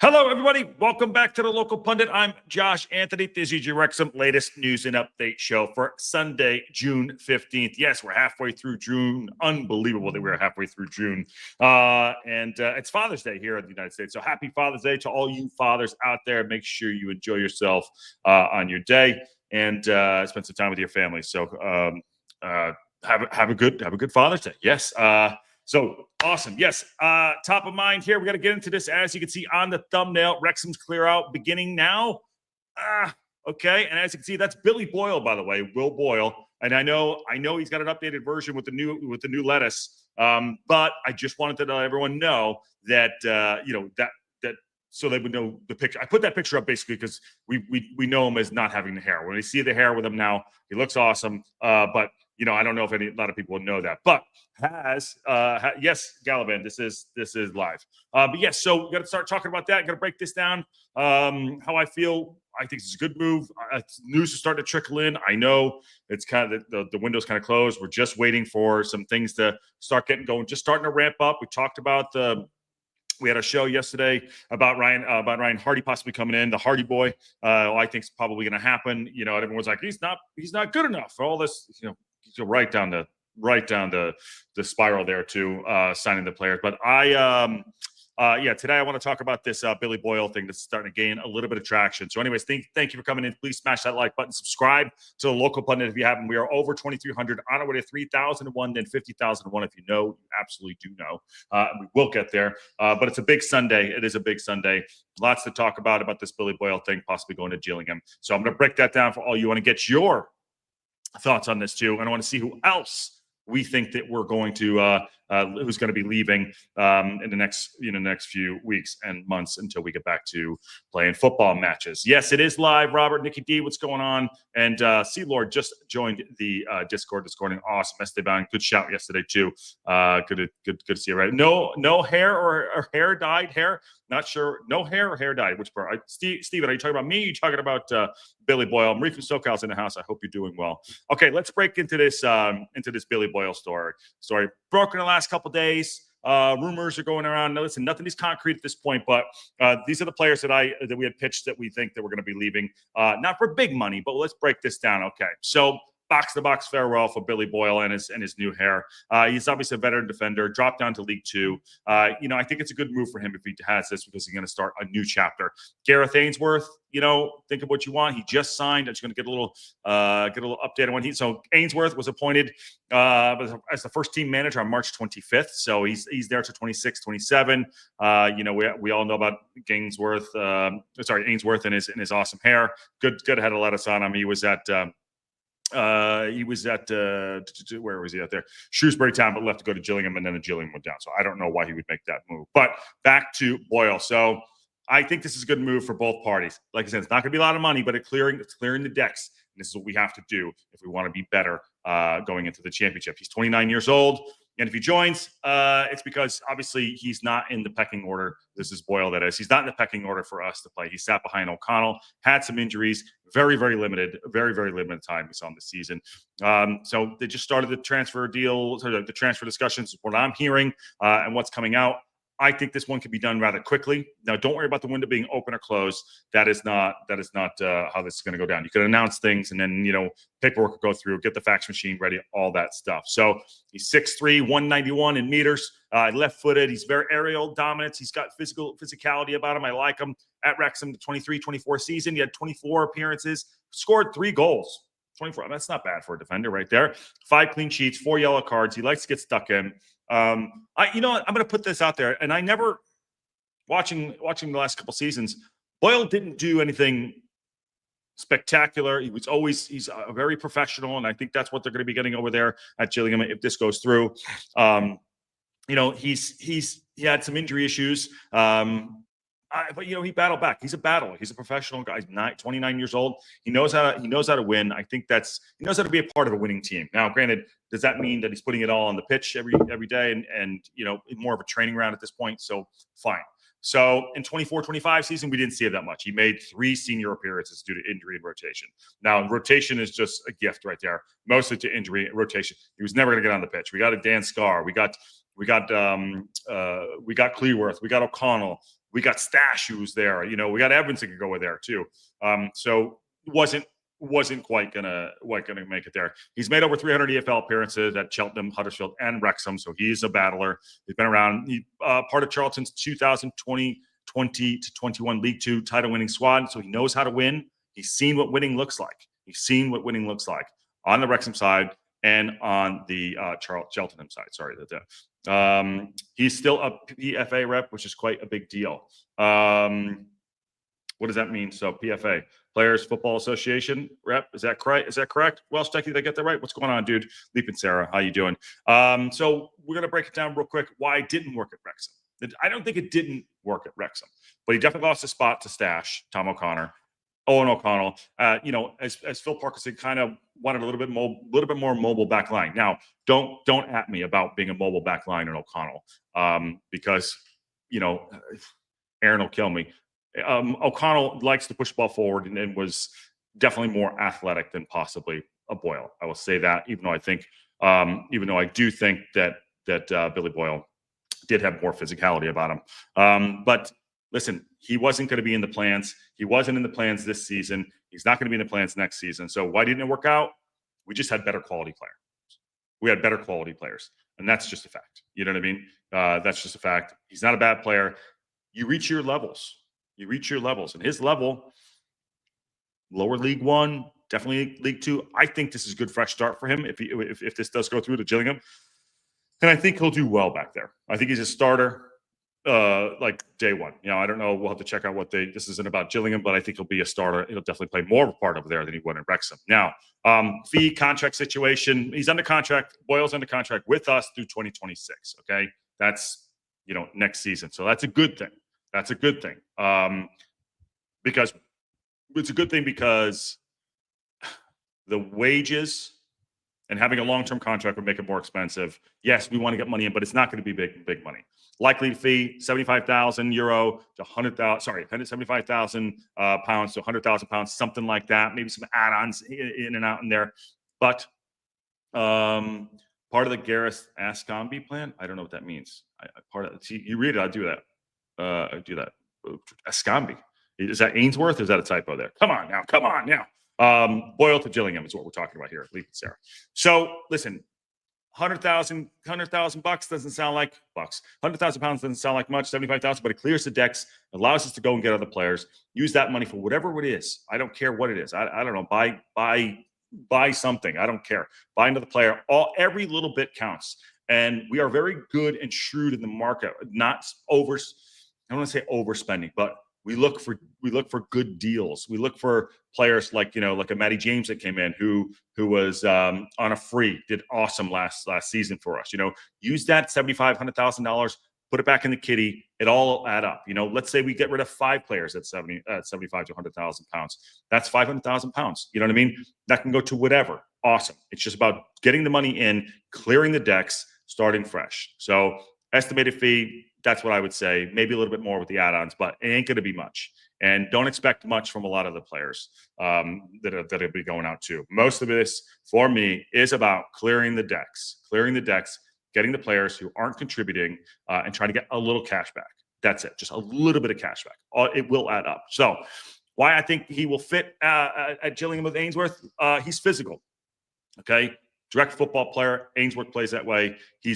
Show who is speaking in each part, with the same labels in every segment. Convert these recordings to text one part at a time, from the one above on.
Speaker 1: Hello, everybody. Welcome back to the Local Pundit. I'm Josh Anthony. This is your Wrexham latest news and update show for Sunday, June 15th. Yes, we're halfway through June. Unbelievable that we're halfway through June. And it's Father's Day here in the United States. So happy Father's Day to all you fathers out there. Make sure you enjoy yourself on your day and spend some time with your family. So have a good Father's Day. Yes. So awesome. Yes. Top of mind here. We got to get into this. As you can see on the thumbnail, Wrexham's clear out beginning now. Okay. And as you can see, that's Billy Boyle, by the way, Will Boyle. And I know he's got an updated version with the new lettuce. But I just wanted to let everyone know that that so they would know the picture. I put that picture up basically because we know him as not having the hair. When we see the hair with him now, he looks awesome. But I don't know if a lot of people know that, but yes, Galavan, this is live. But yes, so we got to start talking about that. Got to break this down. How I feel. I think it's a good move. News is starting to trickle in. I know it's kind of the window's kind of closed. We're just waiting for some things to start getting going. Just starting to ramp up. We talked about we had a show yesterday about Ryan Hardy possibly coming in, the Hardy boy. I think it's probably going to happen. And everyone's like, he's not good enough for all this. Right down the spiral there to signing the players. But today I want to talk about this Billy Boyle thing that's starting to gain a little bit of traction. So anyways, thank you for coming in. Please smash that like button, subscribe to the Local Pundit if you haven't. We are over 2,300, on our way to 3,001, then 50,001 if you absolutely do know. We will get there. But it's a big Sunday. It is a big Sunday. Lots to talk about this Billy Boyle thing, possibly going to Gillingham. So I'm going to break that down for all you want to get your thoughts on this too, and I want to see who else we think that we're going to who's going to be leaving in the next few weeks and months until we get back to playing football matches. Yes, it is live. Robert, Nikki D, what's going on? And C Lord just joined the Discord. Awesome, Esteban, good shout yesterday too. Good to see you. Right, no hair or hair dyed hair. Not sure. No hair or hair dyed. Which part? Steven, are you talking about me? Are you talking about Billy Boyle? Marie from SoCal's in the house. I hope you're doing well. Okay, let's break into this Billy Boyle story. Broken the last couple days. Rumors are going around. No, listen, nothing is concrete at this point, but these are the players that we had pitched that we think that we're going to be leaving. Not for big money, but let's break this down. Okay, so box-to-box farewell for Billy Boyle and his new hair. He's obviously a veteran defender, dropped down to League Two. I think it's a good move for him if he has this because he's going to start a new chapter. Gareth Ainsworth, think of what you want. He just signed. I'm just going to get a little update on when so Ainsworth was appointed as the first team manager on March 25th. So he's there to 26, 27. We all know about Ainsworth and his awesome hair. Good head of lettuce on him. He was at where was he out there? Shrewsbury Town, but left to go to Gillingham, and then the Gillingham went down. So I don't know why he would make that move. But back to Boyle. So I think this is a good move for both parties. Like I said, it's not going to be a lot of money, but it's clearing the decks. And this is what we have to do if we want to be better going into the championship. He's 29 years old. And if he joins, it's because obviously he's not in the pecking order. This is Boyle, that is. He's not in the pecking order for us to play. He sat behind O'Connell, had some injuries, very, very limited time we saw him this season. So they just started the transfer deal, the transfer discussions, what I'm hearing and what's coming out. I think this one can be done rather quickly. Now, don't worry about the window being open or closed. That is not how this is going to go down. You can announce things and then, paperwork will go through, get the fax machine ready, all that stuff. So he's 6'3", 191 in meters, left-footed. He's very aerial dominance. He's got physicality about him. I like him. At Wrexham, the 23-24 season, he had 24 appearances, scored 3 goals. 24. That's not bad for a defender right there. 5 clean sheets, 4 yellow cards. He likes to get stuck in. I'm going to put this out there, and I never watching the last couple seasons. Boyle didn't do anything spectacular. He's a very professional, and I think that's what they're going to be getting over there at Gillingham if this goes through. He had some injury issues. But he battled back. He's a battler. He's a professional guy. He's 29 years old. He knows how to win. I think he knows how to be a part of a winning team. Now, granted, does that mean that he's putting it all on the pitch every day and more of a training round at this point? So fine. So in 24-25 season, we didn't see it that much. He made 3 senior appearances due to injury and rotation. Now, rotation is just a gift right there, mostly to injury and rotation. He was never going to get on the pitch. We got a Dan Scarr. We got Cleworth. We got O'Connell. We got Stash who's there. You know, we got Evans that could go there too. So wasn't quite gonna make it there. He's made over 300 EFL appearances at Cheltenham, Huddersfield, and Wrexham. So he's a battler. He's been around. He part of Charlton's 2020 to 21 League Two title-winning squad. So he knows how to win. He's seen what winning looks like. He's seen what winning looks like on the Wrexham side and on the Cheltenham side. Sorry, he's still a PFA rep, which is quite a big deal. What does that mean? So PFA, Players Football Association rep. Is that correct? Is that correct? Well, Stecky, did I get that right? What's going on, dude? Leap and Sarah, how you doing? So we're gonna break it down real quick. Why it didn't work at Wrexham? I don't think it didn't work at Wrexham, but he definitely lost his spot to Stash, Tom O'Connor. Owen O'Connell, you know, as Phil Parkinson kind of wanted a little bit more mobile back line. Now, don't at me about being a mobile back line in O'Connell, because you know Aaron will kill me. O'Connell likes to push the ball forward and was definitely more athletic than possibly a Boyle. I will say that, even though I do think that Billy Boyle did have more physicality about him. But listen, he wasn't going to be in the plans. He wasn't in the plans this season. He's not going to be in the plans next season. So why didn't it work out? We just had better quality players. We had better quality players. And that's just a fact. You know what I mean? That's just a fact. He's not a bad player. You reach your levels. You reach your levels. And his level, lower League One, definitely League Two. I think this is a good fresh start for him if this does go through to Gillingham. And I think he'll do well back there. I think he's a starter like day one. You know, I don't know. We'll have to check out this isn't about Gillingham, but I think he'll be a starter. He'll definitely play more of a part over there than he would in Wrexham. Now, fee contract situation. He's under contract. Boyle's under contract with us through 2026. Okay. That's, you know, next season. So that's a good thing. That's a good thing. Because it's a good thing because the wages and having a long-term contract would make it more expensive. Yes, we want to get money in, but it's not going to be big money. Likely fee, €75,000 to 100,000. Sorry, 175,000 pounds to 100,000 pounds, something like that. Maybe some add-ons in and out in there. But part of the Gareth Ascombe plan. I don't know what that means. You read it. I do that. I do that. Ascombe. Is that Ainsworth? Or is that a typo there? Come on now. Boyle to Gillingham is what we're talking about here. Leap and Sarah. So listen, 100,000 bucks doesn't sound like bucks. 100,000 pounds doesn't sound like much. 75,000, but it clears the decks, allows us to go and get other players. Use that money for whatever it is. I don't care what it is. I don't know. Buy something. I don't care. Buy another player. Every little bit counts. And we are very good and shrewd in the market. Not over. I don't want to say overspending, but we look for good deals. We look for players like a Matty James that came in who was on a free, did awesome last season for us. You know, use that $7,500,000, put it back in the kitty. It all add up. You know, let's say we get rid of 5 players at 75 to 100,000 pounds. That's 500,000 pounds. You know what I mean? That can go to whatever. Awesome. It's just about getting the money in, clearing the decks, starting fresh. So estimated fee. That's what I would say. Maybe a little bit more with the add-ons, but it ain't going to be much. And don't expect much from a lot of the players that'll be going out too. Most of this, for me, is about clearing the decks, getting the players who aren't contributing and trying to get a little cash back. That's it. Just a little bit of cash back. It will add up. So why I think he will fit at Gillingham with Ainsworth, he's physical. Okay. Direct football player. Ainsworth plays that way. He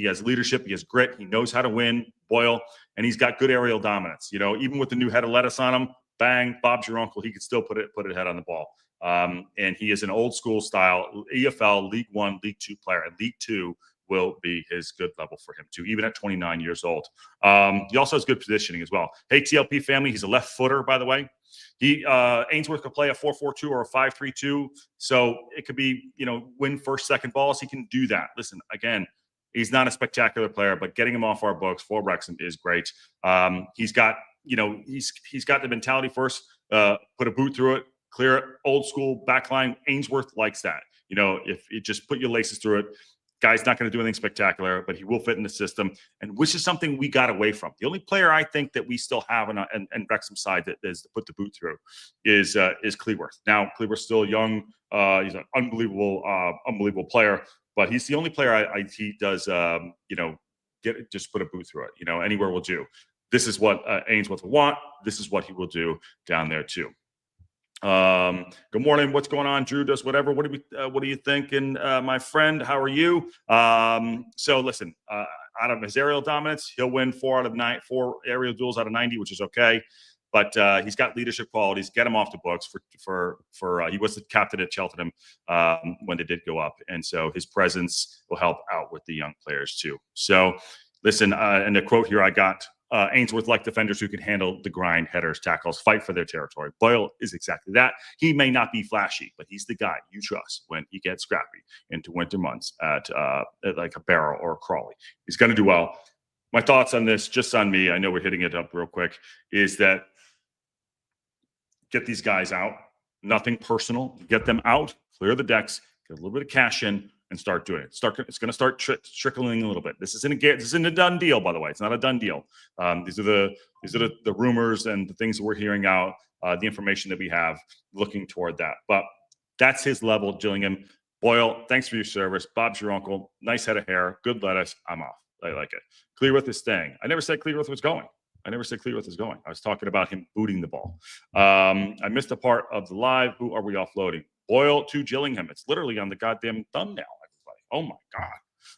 Speaker 1: has leadership. He has grit. He knows how to win. Boyle, and he's got good aerial dominance. You know, even with the new head of lettuce on him, bang, Bob's your uncle. He could still put it head on the ball. And he is an old school style EFL League One, League Two player, and League Two will be his good level for him too, even at 29 years old. He also has good positioning as well. Hey, TLP family, he's a left footer, by the way. Ainsworth could play a 4-4-2 or a 5-3-2. So it could be, win first, second balls. He can do that. Listen, again, he's not a spectacular player, but getting him off our books for Wrexham is great. He's got the mentality first, put a boot through it, clear it, old school backline. Ainsworth likes that. If you just put your laces through it, guy's not going to do anything spectacular, but he will fit in the system, and which is something we got away from. The only player I think that we still have on Wrexham's side that is to put the boot through is Cleworth. Now, Cleworth's still young. He's an unbelievable player, but he's the only player he does, just put a boot through it. Anywhere will do. this is what Ainsworth will want. This is what he will do down there too. Good morning. What's going on? Drew does whatever. What do you think? And my friend, how are you? So listen, out of his aerial dominance, he'll win 4 aerial duels out of 90, which is okay. But he's got leadership qualities. Get him off the books for he was the captain at Cheltenham when they did go up, and so his presence will help out with the young players too. So listen, and the quote here I got. Ainsworth like defenders who can handle the grind, headers, tackles, fight for their territory. Boyle is exactly that. He may not be flashy, but he's the guy you trust when he gets scrappy into winter months at like a Barrow or a Crawley. He's going to do well. My thoughts on this, just on me, I know we're hitting it up real quick, is that get these guys out. Nothing personal. Get them out, clear the decks, get a little bit of cash in, and start doing it. It's going to start trickling a little bit. This isn't a done deal, by the way. It's not a done deal. These are the rumors and the things that we're hearing out, the information that we have looking toward that. But that's his level, Gillingham. Boyle, thanks for your service. Bob's your uncle. Nice head of hair. Good lettuce. I'm off. I like it. Clearworth is staying. I never said Clearworth was going. I was talking about him booting the ball. I missed a part of the live. Who are we offloading? Boyle to Gillingham. It's literally on the goddamn thumbnail. Oh my God.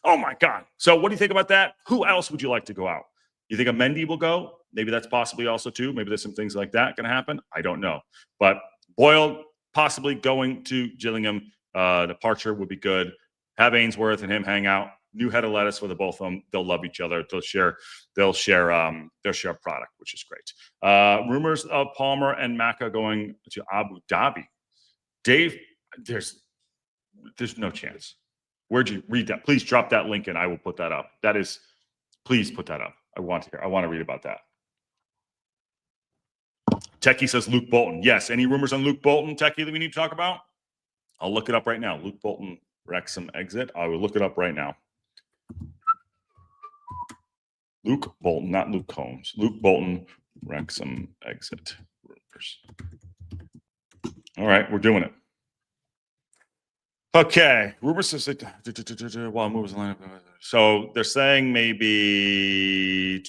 Speaker 1: Oh my God. So what do you think about that? Who else would you like to go out? You think a Mendy will go? Maybe that's possibly also too. Maybe there's some things like that going to happen. I don't know. But Boyle possibly going to Gillingham. Departure would be good. Have Ainsworth and him hang out. New head of lettuce for the both of them. They'll love each other. They'll share product, which is great. Rumors of Palmer and Maka going to Abu Dhabi. Dave, there's no chance. Where'd you read that? Please drop that link and I will put that up. Please put that up. I want to read about that. Techie says Luke Bolton. Yes. Any rumors on Luke Bolton, Techie, that we need to talk about? I'll look it up right now. Luke Bolton, Wrexham exit. I will look it up right now. Luke Bolton, not Luke Combs. Luke Bolton, Wrexham exit. All right, we're doing it. Okay, rumors says while moves line up. So they're saying maybe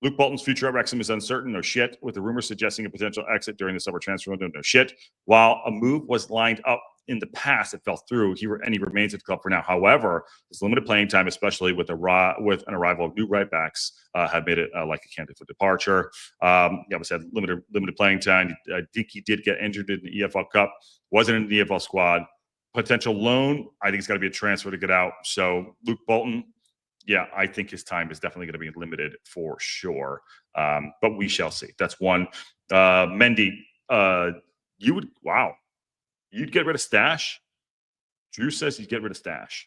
Speaker 1: Luke Bolton's future at Wrexham is uncertain. No shit. With the rumors suggesting a potential exit during the summer transfer window. No shit. While a move was lined up in the past, it fell through. He remains at the club for now. However, his limited playing time, especially with an arrival of new right backs, have made it like a candidate for departure. Yeah, we said limited playing time. I think he did get injured in the EFL Cup. Wasn't in the EFL squad. Potential loan. I think it's got to be a transfer to get out. So Luke Bolton, yeah, I think his time is definitely going to be limited for sure. But we shall see. That's one. Mendy, you'd get rid of Stash? Drew says you'd get rid of Stash.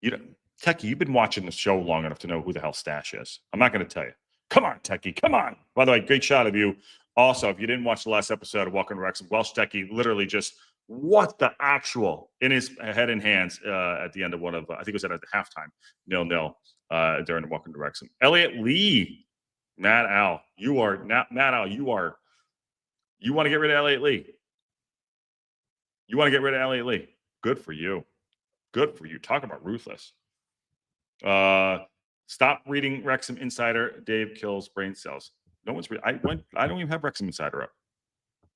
Speaker 1: Techie, you've been watching the show long enough to know who the hell Stash is. I'm not going to tell you. Come on, Techie, come on. By the way, great shot of you. Also, if you didn't watch the last episode of Welcome to Wrexham, Welsh Techie literally just what the actual in his head and hands at the end of one of, I think it was at the halftime, 0-0 during the Welcome to Wrexham. Elliot Lee, Matt Al, you want to get rid of Elliot Lee. You want to get rid of Elliot Lee. Good for you. Good for you. Talk about ruthless. Stop reading Wrexham Insider. Dave kills brain cells. No one's reading. I don't even have Wrexham Insider up.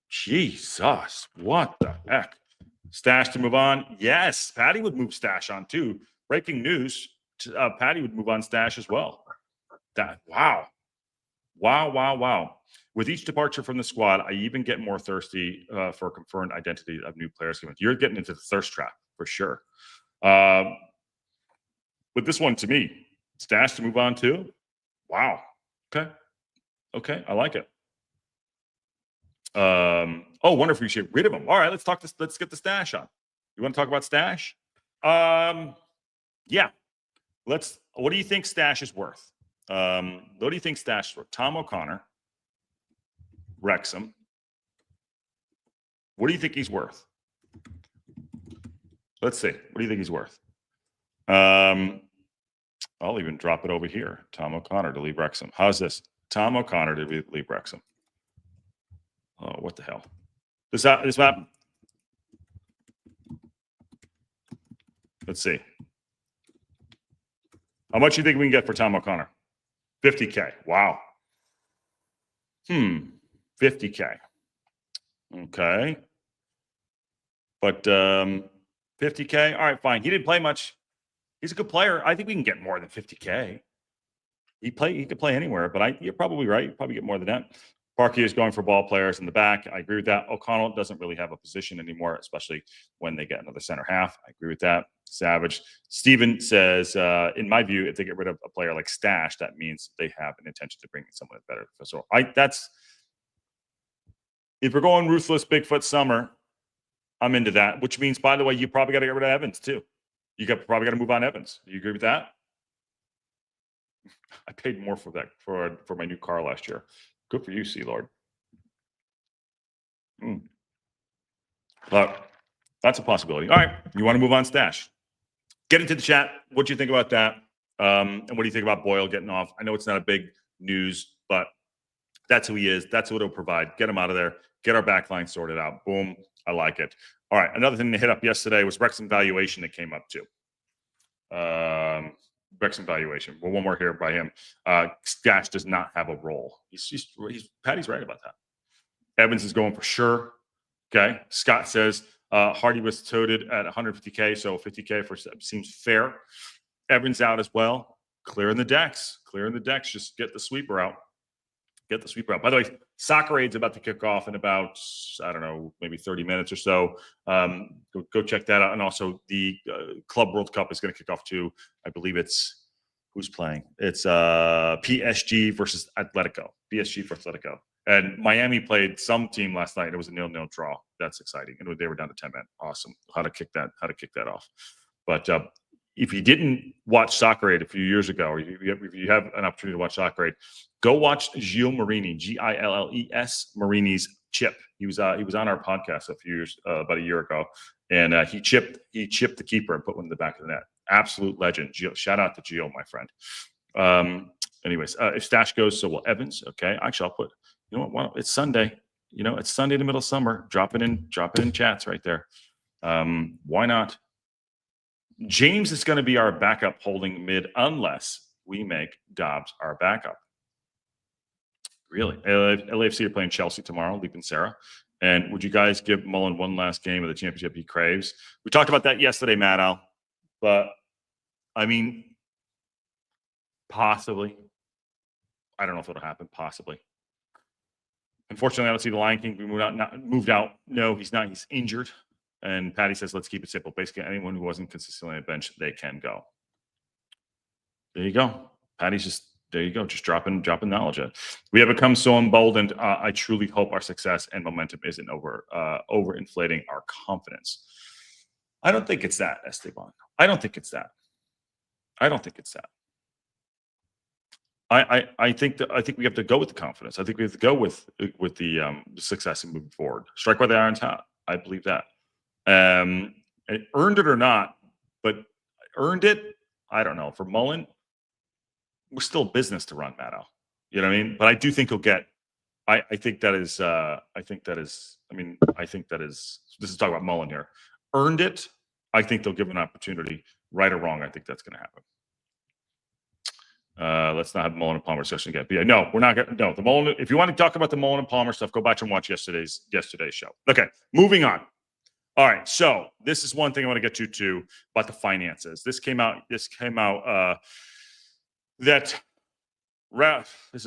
Speaker 1: Jesus. What the heck? Stash to move on. Yes. Patty would move Stash on too. Breaking news. Patty would move on Stash as well. Wow. With each departure from the squad, I even get more thirsty for confirmed identity of new players. You're getting into the thirst trap for sure. With this one, to me, Stash to move on too. Wow. Okay. I like it. Wonder if we should get rid of him. All right, let's get the Stash on. You want to talk about Stash? Yeah. What do you think Stash is worth? What do you think Stash is worth? Tom O'Connor, Wrexham. What do you think he's worth? Let's see. What do you think he's worth? I'll even drop it over here. Tom O'Connor to leave Wrexham. How's this? Tom O'Connor to leave Wrexham. Oh, what the hell? This map. Let's see. How much do you think we can get for Tom O'Connor? 50K. Wow. 50K. Okay. But 50K. All right, fine. He didn't play much. He's a good player. I think we can get more than 50K. He could play anywhere, but you're probably right. You probably get more than that. Parkey is going for ball players in the back. I agree with that. O'Connell doesn't really have a position anymore, especially when they get another center half. I agree with that. Savage. Steven says, in my view, if they get rid of a player like Stash, that means they have an intention to bring in someone better. So if we're going ruthless Bigfoot summer, I'm into that, which means, by the way, you probably got to get rid of Evans too. Probably got to move on Evans. You agree with that? I paid more for that for my new car last year. Good for you, C-Lord. But that's a possibility. All right. You want to move on, Stash? Get into the chat. What do you think about that? And what do you think about Boyle getting off? I know it's not a big news, but that's who he is. That's what it'll provide. Get him out of there. Get our back line sorted out. Boom. I like it. All right. Another thing to hit up yesterday was Wrexham valuation that came up too. Wrexham valuation. Well, one more here by him. Stash does not have a role. Patty's right about that. Evans is going for sure. Okay. Scott says Hardy was toted at 150K, so 50K seems fair. Evans out as well. Clearing the decks. Just get the sweeper out. By the way, Soccer Aid's about to kick off in about, I don't know, maybe 30 minutes or so. Go check that out. And also the Club World Cup is going to kick off too. I believe who's playing? It's PSG versus Atletico. And Miami played some team last night. It was a 0-0 draw. That's exciting. And they were down to 10 men. Awesome. How to kick that off. But if you didn't watch Soccer Aid a few years ago, or if you have an opportunity to watch Soccer Aid, go watch Gilles Marini, Gilles Marini's chip. He was on our podcast about a year ago, and he chipped the keeper and put one in the back of the net. Absolute legend. Gilles, shout out to Gilles, my friend. Anyways, if Stash goes, so will Evans. Okay, actually, I'll put. You know what? Well, it's Sunday. It's Sunday in the middle of summer. Drop it in chats right there. Why not? James is going to be our backup holding mid unless we make Dobbs our backup. Really? LAFC are playing Chelsea tomorrow, leaving Sarah. And would you guys give Mullen one last game of the championship he craves? We talked about that yesterday, Matt Al. But, I mean, possibly. I don't know if it'll happen. Possibly. Unfortunately, I don't see the Lion King moved out. No, he's not. He's injured. And Patty says, let's keep it simple. Basically, anyone who wasn't consistently on the bench, they can go. There you go. Patty's just dropping knowledge in. We have become so emboldened. I truly hope our success and momentum isn't overinflating our confidence. I don't think it's that, Esteban. I think we have to go with the confidence. I think we have to go with the success and moving forward. Strike while the iron's hot. I believe that. And earned it or not, but earned it. I don't know. For Mullen, we're still business to run, Matto. You know what I mean? But I do think he'll get. I think that is. This is talking about Mullen here. Earned it. I think they'll give him an opportunity. Right or wrong, I think that's going to happen. Let's not have Mullen and Palmer discussion again. But yeah, no, we're not going to. No, the Mullen. If you want to talk about the Mullen and Palmer stuff, go back and watch yesterday's show. Okay, moving on. All right, so this is one thing I want to get to too about the finances. This came out. This is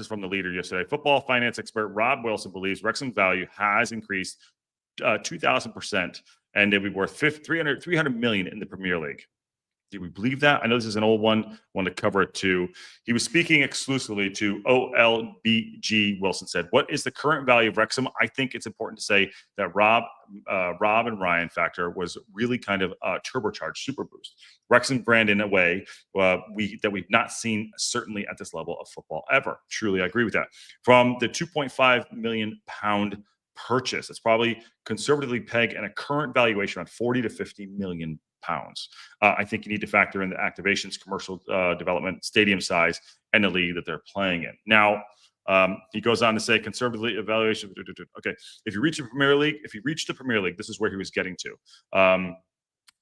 Speaker 1: from the Leader yesterday. Football finance expert Rob Wilson believes Wrexham value has increased 2,000%, and it'll be worth 300 million in the Premier League. Do we believe that? I know this is an old one. Want to cover it too. He was speaking exclusively to OLBG. Wilson said, "What is the current value of Wrexham?" I think it's important to say that Rob and Ryan factor was really kind of a turbocharged super boost. Wrexham brand in a way we've not seen certainly at this level of football ever. Truly, I agree with that. From the £2.5 million purchase, it's probably conservatively pegged and a current valuation around 40 to 50 million pounds. I think you need to factor in the activations, commercial development, stadium size, and the league that they're playing in. Now, he goes on to say, conservatively evaluation. Okay, if you reach the Premier League, this is where he was getting to.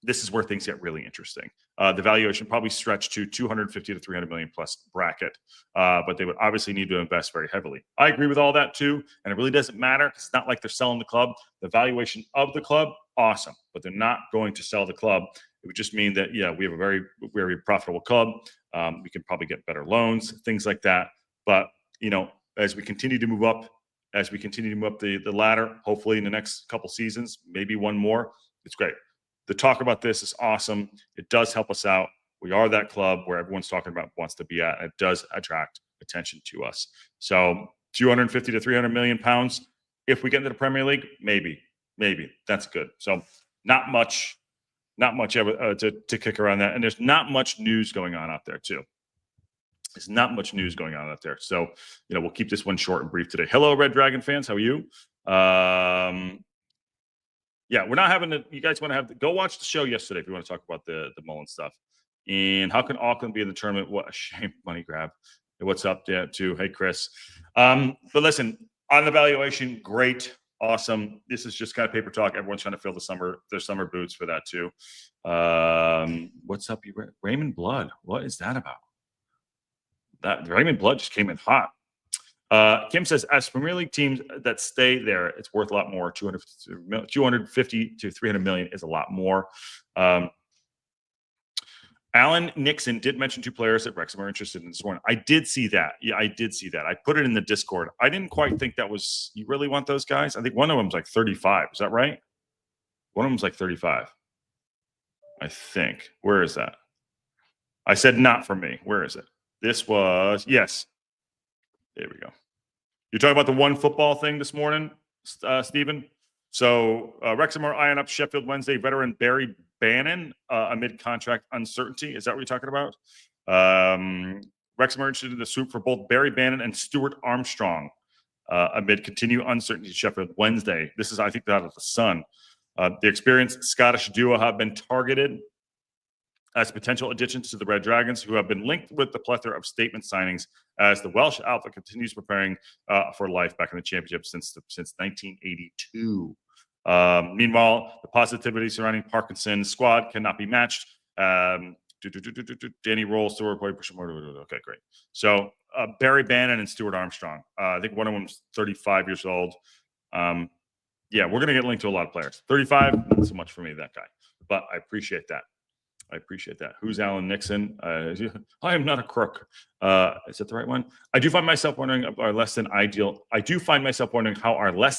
Speaker 1: this is where things get really interesting. The valuation probably stretched to 250 to 300 million plus bracket, but they would obviously need to invest very heavily. I agree with all that too, and it really doesn't matter. It's not like they're selling the club. The valuation of the club, awesome, but they're not going to sell the club. It would just mean that, yeah, we have a very, very profitable club. We can probably get better loans, things like that. But, you know, as we continue to move up, the ladder, hopefully in the next couple seasons, maybe one more, it's great. The talk about this is awesome. It does help us out. We are that club where everyone's talking about wants to be at, and it does attract attention to us. So 250 to 300 million pounds. If we get into the Premier League, maybe that's good. So not much ever to kick around that. And there's not much news going on out there too. There's not much news going on out there. So, you know, we'll keep this one short and brief today. Hello, Red Dragon fans. How are you? Yeah, we're not having you guys want to have go watch the show yesterday if you want to talk about the Mullen stuff. And how can Auckland be in the tournament? What a shame, money grab. Hey, what's up, there too? Hey, Chris. But listen, on the valuation, great, awesome. This is just kind of paper talk. Everyone's trying to fill their summer boots for that too. What's up, you Raymond Blood? What is that about? That Raymond Blood just came in hot. Kim says, as Premier League teams that stay there, it's worth a lot more. 250 to 300 million is a lot more. Alan Nixon did mention 2 players that Wrexham are interested in this morning. I did see that. Yeah, I did see that. I put it in the Discord. I didn't quite think that was, you really want those guys? I think one of them's like 35. Is that right? One of them's like 35. I think. Where is that? I said not for me. Where is it? This was, yes. There we go. You're talking about the one football thing this morning, Stephen? So Wrexham are eyeing up Sheffield Wednesday veteran Barry Bannon amid contract uncertainty. Is that what you're talking about? Wrexham are interested in the swoop for both Barry Bannon and Stuart Armstrong amid continued uncertainty at Sheffield Wednesday. This is, I think, out of the Sun. The experienced Scottish duo have been targeted as potential additions to the Red Dragons, who have been linked with the plethora of statement signings as the Welsh Alpha continues preparing for life back in the Championship since 1982. Meanwhile, the positivity surrounding Parkinson's squad cannot be matched. Danny Rolls, okay, great. So Barry Bannon and Stuart Armstrong. I think one of them's 35 years old. Yeah, we're going to get linked to a lot of players. 35, not so much for me, that guy. But I appreciate that. Who's Alan Nixon? I am not a crook. Is that the right one? I do find myself wondering how our less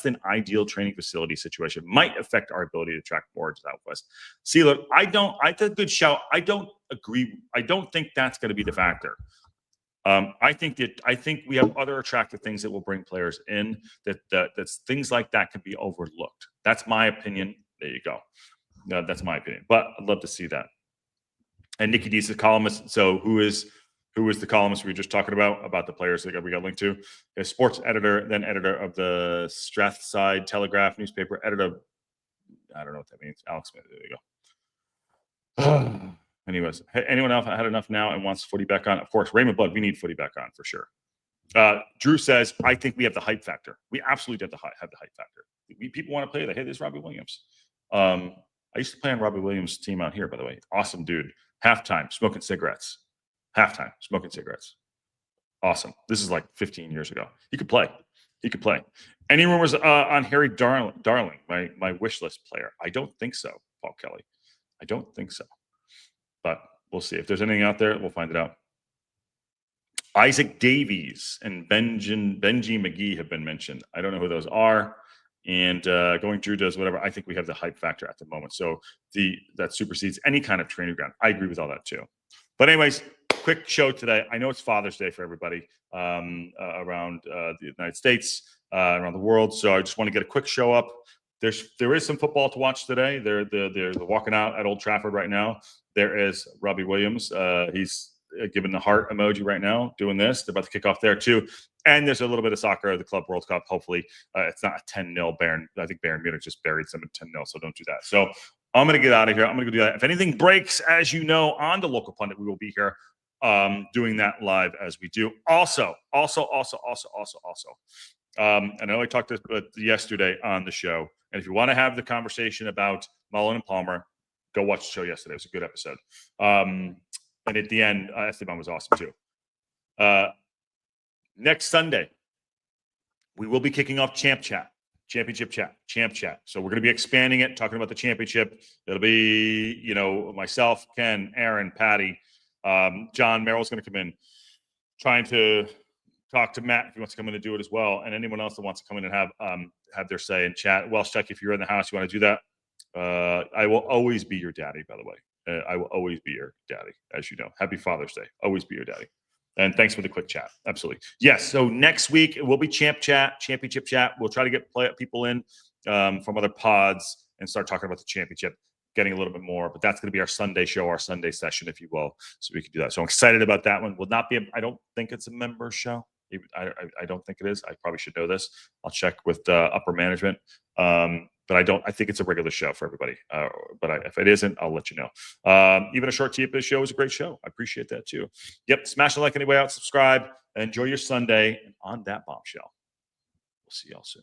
Speaker 1: than ideal training facility situation might affect our ability to attract more to Southwest. See, look, that's a good shout. I don't agree. I don't think that's going to be the factor. I think we have other attractive things that will bring players in. That's things like that can be overlooked. That's my opinion. There you go. No, that's my opinion. But I'd love to see that. And Nikki D's a columnist. So who is the columnist we were just talking about the players that we got linked to? A sports editor, then editor of the Strathside Telegraph newspaper, editor. I don't know what that means. Alex Smith. There you go. Anyways, anyone else had enough now and wants footy back on? Of course, Raymond Blood. We need footy back on for sure. Drew says, I think we have the hype factor. We absolutely have the hype factor. People want to play that. Hey, there's Robbie Williams. I used to play on Robbie Williams' team out here, by the way. Awesome dude. Halftime, smoking cigarettes. Awesome. This is like 15 years ago. He could play. Any rumors on Harry Darling, my wish list player? I don't think so, Paul Kelly. I don't think so. But we'll see. If there's anything out there, we'll find it out. Isaac Davies and Benji McGee have been mentioned. I don't know who those are. And going Drew does whatever. I think we have the hype factor at the moment. So that supersedes any kind of training ground. I agree with all that too. But anyways, quick show today. I know it's Father's Day for everybody around the United States, around the world. So I just want to get a quick show up. There is some football to watch today. They're walking out at Old Trafford right now. There is Robbie Williams. He's giving the heart emoji right now, doing this. They're about to kick off there too. And there's a little bit of soccer, the Club World Cup. Hopefully, it's not a 10-0 Bayern. I think Bayern Munich just buried them at 10-0, so don't do that. So I'm going to get out of here. I'm going to go do that. If anything breaks, as you know, on the Local Pundit, we will be here doing that live as we do. Also, I know I talked yesterday on the show, and if you want to have the conversation about Mullen and Palmer, Go watch the show yesterday. It was a good episode. And at the end, Esteban was awesome too. Next Sunday, we will be kicking off Championship Chat. So we're going to be expanding it, talking about the championship. It'll be, myself, Ken, Aaron, Patty, John Merrill's going to come in, trying to talk to Matt if he wants to come in and do it as well, and anyone else that wants to come in and have their say in chat. Welsh Tech, if you're in the house, you want to do that. I will always be your daddy, by the way. I will always be your daddy, as you know. Happy Father's Day. Always be your daddy. And thanks for the quick chat. Absolutely. Yes. So next week it will be Championship Chat. We'll try to get people in from other pods and start talking about the championship, getting a little bit more. But that's going to be our Sunday show, our Sunday session, if you will. So we can do that. So I'm excited about that one. Will not be. I don't think it's a member show. I don't think it is. I probably should know this. I'll check with upper management. But I think it's a regular show for everybody. But if it isn't, I'll let you know. Even a short TFS show is a great show. I appreciate that too. Yep. Smash the like on your way out, subscribe, enjoy your Sunday. And on that bombshell, we'll see y'all soon.